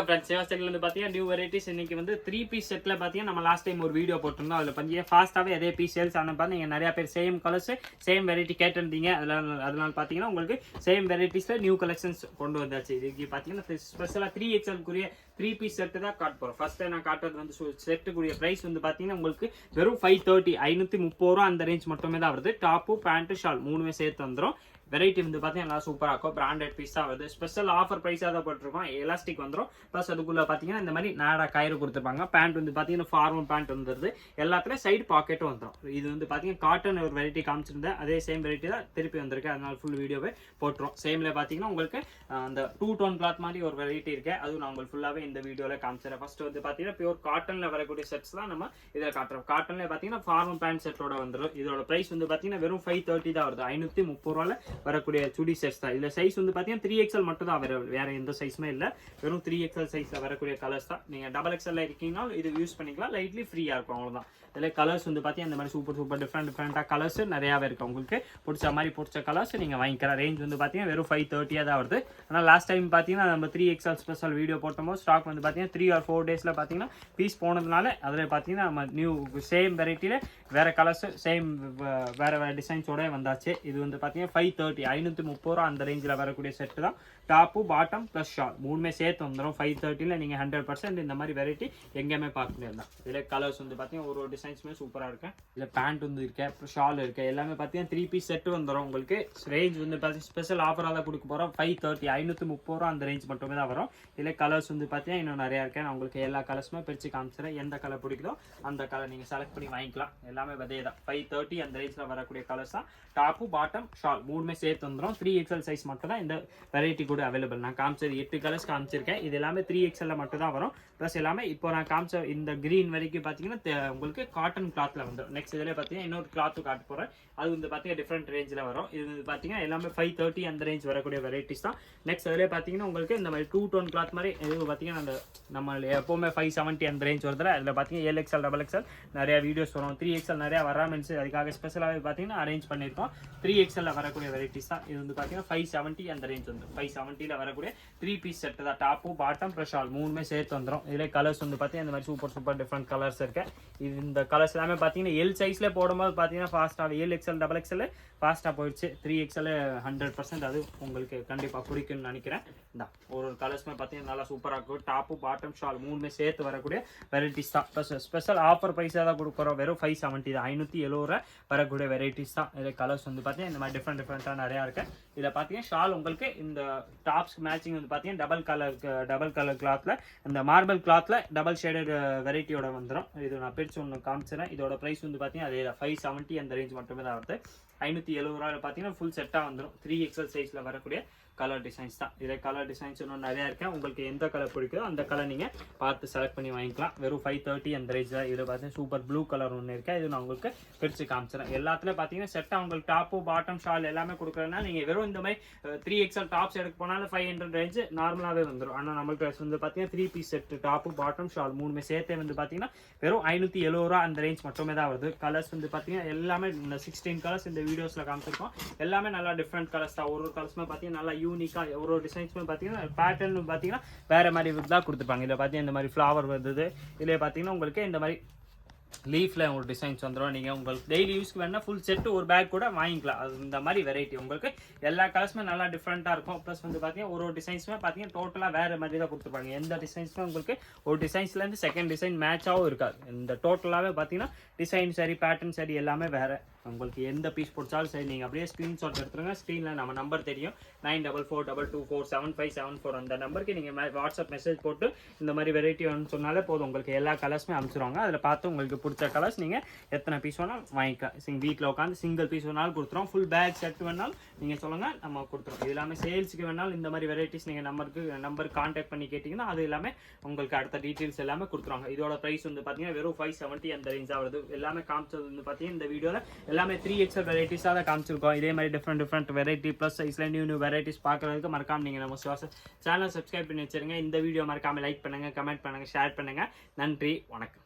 வணக்கம் ஃப்ரெண்ட்ஸ், சேவா செட்ல இருந்து பாத்தீங்கன்னா நியூ வெரைட்டிஸ். இன்னைக்கு வந்து 3 பீஸ் செட்ல பாத்தீங்கன்னா நம்ம லாஸ்ட் டைம் ஒரு வீடியோ போட்டிருந்தோம். அதுல பாத்தீங்கன்னா ஃபாஸ்ட்டாவே அதே பீஸ் சேல்ஸ் ஆன பாத்து நீங்க நிறைய பேர் சேம் கலர்ஸ் சேம் வெரைட்டி கேட்டிருந்தீங்க. அதனால பாத்தீங்கன்னா உங்களுக்கு சேம் வெரைட்டிஸ்ல நியூ கலெக்ஷன்ஸ் கொண்டு வந்தாச்சு. இதுக்கு பாத்தீங்கன்னா ஸ்பெஷலா 3XL குரிய 3 பீஸ் செட் தான் காட்ட போறோம். ஃபர்ஸ்ட் நான் காட்டுறது வந்து செட்டுக்குரிய பிரைஸ் வந்து பாத்தீங்கன்னா உங்களுக்கு வெறும் 530 530 ரூபா அந்த ரேஞ்ச் மட்டுமே தான் வருது. டாப்பு பேண்ட் ஷால் மூணுமே சேர்த்து வந்துடும். வெரைட்டி வந்து பார்த்தீங்கன்னா நல்லா சூப்பராக இருக்கும். பிராண்டட் பீஸ் தான் வருது. ஸ்பெஷல் ஆஃபர் ப்ரைஸாக தான் போட்டிருக்கோம். எலாஸ்டிக் வந்துடும். ப்ளஸ் அதுக்குள்ளே பார்த்தீங்கன்னா இந்த மாதிரி நாடா கயிறு கொடுத்துருப்பாங்க. பேண்ட் வந்து பார்த்தீங்கன்னா ஃபார்மல் பேண்ட் வந்துருது. எல்லாத்துலேயும் சைடு பாக்கெட்டும் வந்துடும். இது வந்து பார்த்தீங்கன்னா காட்டன் ஒரு வெரைட்டி காமிச்சிருந்தேன். அதே சேம் வெரைட்டி தான் திருப்பி வந்திருக்கு. அதனால ஃபுல் வீடியோவே போட்டுரும். சேமில் பார்த்தீங்கன்னா உங்களுக்கு அந்த 2 டோன் கிளாத் மாதிரி ஒரு வெரைட்டி இருக்கு. அதுவும் நான் உங்களுக்கு ஃபுல்லாகவே இந்த வீடியோவில் காமிச்சிடறேன். ஃபர்ஸ்ட் வந்து பார்த்தீங்கன்னா பியூர் காட்டனில் வரக்கூடிய செட்ஸ் தான் நம்ம இதில் காட்டுறோம். காட்டனில் பார்த்தீங்கன்னா ஃபார்மல் பேண்ட் செட்டோட வந்துடும். இதோட ப்ரைஸ் வந்து பார்த்தீங்கன்னா வெறும் 530 தான் வருது. 530 ரூபாயில் வரக்கூடிய சுடி செட்ஸ் தான். இதுல சைஸ் வந்து பாத்தீங்கன்னா 3XL மட்டும் தான் வேற எந்த சைஸுமே இல்ல. வெறும் 3XL சைஸ்ல வரக்கூடிய கலர்ஸ் தான். நீங்க XXL இருக்கீங்கன்னா இது யூஸ் பண்ணிக்கலாம். லைட்லி ஃப்ரீயா இருக்கும், அவ்வளவுதான். இதுல கலர்ஸ் வந்து பாத்தீங்கன்னா இந்த மாதிரி சூப்பர் டிஃப்ரெண்டா கலர்ஸ் நிறையவே இருக்கு. உங்களுக்கு பிடிச்ச கலர்ஸ் நீங்க வாங்கிக்கலாம். ரேஞ்ச் வந்து பாத்தீங்கன்னா வெறும் 530 தான் வருது. ஆனா லாஸ்ட் டைம் பாத்தீங்கன்னா நம்ம 3XL ஸ்பெஷல் வீடியோ போட்டோம். ஸ்டாக் வந்து பாத்தீங்கன்னா 3 or 4 டேஸ்ல பாத்தீங்கன்னா பீஸ் போனதுனால அதுல பாத்தீங்கன்னா நம்ம நியூ சேம் வெரைட்டில வேற கலர்ஸ் சேம் வேற டிசைன்ஸோட வந்தாச்சு. இது வந்து பாத்தீங்கன்னா 530 530 ரூபா அந்த ரேஞ்சில் வரக்கூடிய செட்டு தான். டாப்பு பாட்டம் ப்ளஸ் ஷால் மூணுமே சேர்த்து வந்துடும். 530 நீங்க 100% இந்த மாதிரி வெரைட்டி எங்கேயுமே பார்க்க முடியாது. இதுல கலர்ஸ் வந்து பாத்தீங்கன்னா ஒரு டிசைன்ஸுமே சூப்பரா இருக்கு. இதுல பேண்ட் வந்து இருக்கு, ஷால் இருக்கு. எல்லாமே பாத்தீங்கன்னா 3 பீஸ் செட் வந்துடும். உங்களுக்கு ரேஞ்ச் வந்து ஸ்பெஷல் ஆஃபராக தான் கொடுக்க போறோம். 530 530 ரூபா அந்த ரேஞ்ச் மட்டுமே தான் வரும். இதுல கலர்ஸ் வந்து பாத்தீங்கன்னா இன்னும் நிறைய இருக்கு. நான் உங்களுக்கு எல்லா கலர்ஸுமே பிரிச்சு காமிச்சிடறேன். எந்த கலர் பிடிக்குதோ அந்த கலர் நீங்க செலக்ட் பண்ணி வாங்கிக்கலாம். எல்லாமே அதே தான். 530 அந்த ரேஞ்சில் வரக்கூடிய கலர்ஸ் தான். டாப்பு பாட்டம் ஷால் மூணுமே சேர்த்து வந்துடும். 3XL சைஸ் மட்டும் தான் இந்த வெரைட்டி கூட அவைலபிள். நான் காமிச்சது 8 கலர்ஸ் காமிச்சிருக்கேன். இது எல்லாமே 3XL மட்டும் தான் வரும். ப்ளஸ் எல்லாமே இப்போ நான் காமிச்ச இந்த கிரீன் வரைக்கும் பார்த்தீங்கன்னா உங்களுக்கு காட்டன் கிளாத்ல வந்துடும். நெக்ஸ்ட் இதில் பார்த்தீங்கன்னா இன்னொரு கிளாத்து காட்ட போகிறேன். அது வந்து பார்த்தீங்கன்னா டிஃப்ரெண்ட் ரேஞ்சில் வரும். இது வந்து பார்த்தீங்கன்னா எல்லாமே 530 அந்த ரேஞ்ச் வரக்கூடிய வெரைட்டிஸ் தான். நெக்ஸ்ட் அதிலே பார்த்தீங்கன்னா உங்களுக்கு இந்த மாதிரி 2 டோன் கிளாத் மாதிரி இது பார்த்தீங்கன்னா நம்ம எப்போவுமே 570 அந்த ரேஞ்ச் வருதுல. அதில் பார்த்தீங்கன்னா LXL XXL நிறைய வீடியோஸ் வரும். 3XL நிறைய வராமல் அதுக்காக ஸ்பெஷலாகவே பார்த்தீங்கன்னா அரேஞ்ச் பண்ணியிருக்கோம். 3XL வரக்கூடிய வெரைட்டிஸ் தான். இது வந்து பார்த்தீங்கன்னா 570 அந்த ரேஞ்ச் வந்து 570 வரக்கூடிய 3 பீஸ் செட் தான். டாப்பு பாட்டம் ப்ளஸ் ஷால் மூணுமே சேர்த்து வந்துடும். இதில் கலர்ஸ் வந்து பார்த்தீங்கன்னா இந்த மாதிரி சூப்பர் டிஃப்ரெண்ட் கலர்ஸ் இருக்கு. இது இந்த கலர்ஸ் எல்லாமே பார்த்தீங்கன்னா L சைஸ்ல போடும்போது பார்த்தீங்கன்னா ஃபாஸ்ட்டாக LXL XXL ஃபாஸ்ட்டாக போயிடுச்சு. 3XL 100% அது உங்களுக்கு கண்டிப்பாக பிடிக்கும்னு நினைக்கிறேன். இந்த ஒரு கலர்ஸ்மே பார்த்தீங்கன்னா நல்லா சூப்பராக இருக்கும். டாப்பு பாட்டம் ஷால் மூணுமே சேர்த்து வரக்கூடிய வெரைட்டிஸ் தான். ப்ளஸ் ஸ்பெஷல் ஆஃபர் ப்ரைஸாக தான் கொடுக்குறோம். வெறும் 570 தான். 570 வரக்கூடிய வெரைட்டிஸ் தான். இதில் கலர்ஸ் வந்து பார்த்தீங்கன்னா இந்த மாதிரி டிஃப்ரெண்டாக நிறையா இருக்கு. இதில் பார்த்தீங்கன்னா ஷால் உங்களுக்கு இந்த டாப்ஸ்க்கு மேட்சிங் வந்து பார்த்தீங்கன்னா டபுள் கலர் கிளாத்ல இந்த மார்பிள் கிளாத்ல டபுள் ஷேடட் வெரைட்டியோட வந்துடும். இது நான் பிரிச்சு ஒன்று காமிச்சிடறேன். இதோட ப்ரைஸ் வந்து பார்த்தீங்கன்னா அதே 570 அந்த ரேஞ்ச் மட்டுமே தான் வருது. 570 ரூபாயில் பார்த்தீங்கன்னா ஃபுல் செட்டாக வந்துடும். 3XL சைஸில் வரக்கூடிய கலர் டிசைன்ஸ் தான். இதில் கலர் டிசைன்ஸ் இன்னும் நிறையா இருக்கேன். உங்களுக்கு எந்த கலர் பிடிக்குதோ அந்த கலர் நீங்கள் பார்த்து செலக்ட் பண்ணி வாங்கிக்கலாம். வெறும் 530 அந்த ரேஞ்ச் தான். இதில் பார்த்தீங்கன்னா சூப்பர் ப்ளூ கலர் ஒன்று இருக்கேன். இது நான் உங்களுக்கு பிரித்து காமிச்சிடறேன். எல்லாத்துலேயும் பார்த்தீங்கன்னா செட்டாக உங்களுக்கு டாப்பு பாட்டம் ஷால் எல்லாமே கொடுக்குறதுனா நீங்கள் வெறும் இந்த மாதிரி 3XL டாப்ஸ் எடுக்க போனாலும் 500 ரேஞ்சு நார்மலாகவே வந்துடும். ஆனால் நம்மளுக்கு வந்து பார்த்தீங்கன்னா 3 piece set top bottom shawl மூணுமே சேர்த்தே வந்து பார்த்தீங்கன்னா வெறும் 570 ரூபா அந்த ரேஞ்ச் மட்டுமே தான் வருது. கலர்ஸ் வந்து பார்த்தீங்கன்னா எல்லாமே இந்த 16 கலர்ஸ் இந்த வீடியோஸில் காமிச்சிருக்கோம். எல்லாமே நல்லா டிஃப்ரெண்ட் கலர்ஸ் தான். ஒரு கலர்ஸ்மே பார்த்தீங்கன்னா நல்லா யூனிக்காக ஒரு டிசைன்ஸ்மே பார்த்தீங்கன்னா பேட்டர்ன் பார்த்தீங்கன்னா வேற மாதிரி தான் கொடுத்துருப்பாங்க. இதில் பார்த்தீங்கன்னா இந்த மாதிரி ஃப்ளவர் வருது. இதில் பார்த்தீங்கன்னா உங்களுக்கு இந்த மாதிரி லீஃப்ல ஒரு டிசைன்ஸ் வந்துடும். நீங்கள் உங்களுக்கு டெய்லி யூஸ்க்கு வேணா ஃபுல் செட்டு ஒரு பேக் கூட வாங்கிக்கலாம். அது இந்த மாதிரி வெரைட்டி உங்களுக்கு எல்லா கலர்ஸுமே நல்லா டிஃப்ரெண்ட்டாக இருக்கும். ப்ளஸ் வந்து பார்த்தீங்கன்னா ஒரு டிசைன்ஸுமே பார்த்தீங்கன்னா டோட்டலாக வேறு மாதிரி தான் கொடுத்துருப்பாங்க. எந்த டிசைன்ஸுமே உங்களுக்கு ஒரு டிசைன்ஸ்லேருந்து செகண்ட் டிசைன் மேட்சாகவும் இருக்காது. இந்த டோட்டலாகவே பார்த்தீங்கன்னா டிசைன் சரி பேட்டர்ன் சரி எல்லாமே வேறு. உங்களுக்கு எந்த பீஸ் பிடிச்சாலும் சரி நீங்கள் அப்படியே ஸ்க்ரீன்ஷாட் எடுத்துருங்க. ஸ்க்ரீனில் நம்ம நம்பர் தெரியும் 9442247574 அந்த நம்பருக்கு நீங்கள் வாட்ஸ்அப் மெசேஜ் போட்டு இந்த மாதிரி வெரைட்டி வேணும்னு சொன்னாலே போதும். உங்களுக்கு எல்லா கலர்ஸுமே அனுப்பிச்சிருவாங்க. அதில் பார்த்து உங்களுக்கு பிடிச்ச கலர்ஸ் நீங்கள் எத்தனை பீஸ் வேணாலும் வாங்கிக்கலாம். வீட்டில் உட்காந்து சிங்கிள் பீஸ் வேணாலும் கொடுத்துருவோம். ஃபுல் பேக் செட் வேணாலும் நீங்கள் சொல்லுங்கள், நம்ம கொடுத்துருவோம். இது எல்லாமே சேல்ஸுக்கு வேணாலும் இந்த மாதிரி வெரைட்டிஸ் நீங்கள் நம்பர் கான்டாக்ட் பண்ணி கேட்டிங்கன்னா அது எல்லாமே உங்களுக்கு அடுத்த டீட்டெயில்ஸ் எல்லாமே கொடுத்துருவாங்க. இதோட ப்ரைஸ் வந்து பார்த்தீங்கன்னா வெறும் 570 அந்த ரேஞ்சாக வருது. எல்லாமே காமிச்சது வந்து பார்த்தீங்கன்னா இந்த வீடியோவில் எல்லாமே 3XL வெரைட்டிஸாக தான் காமிச்சிருக்கோம். இதே மாதிரி டிஃப்ரெண்ட் வெரைட்டி ப்ளஸ் சைஸ்ல நியூ வெரைட்டிஸ் பார்க்கறதுக்கு மறக்காம நீங்கள் நம்ம சேனல் சப்ஸ்கிரைப் பண்ணி வச்சிருங்க. இந்த வீடியோ மறக்காம லைக் பண்ணுங்க, கமெண்ட் பண்ணுங்க, ஷேர் பண்ணுங்க. நன்றி, வணக்கம்.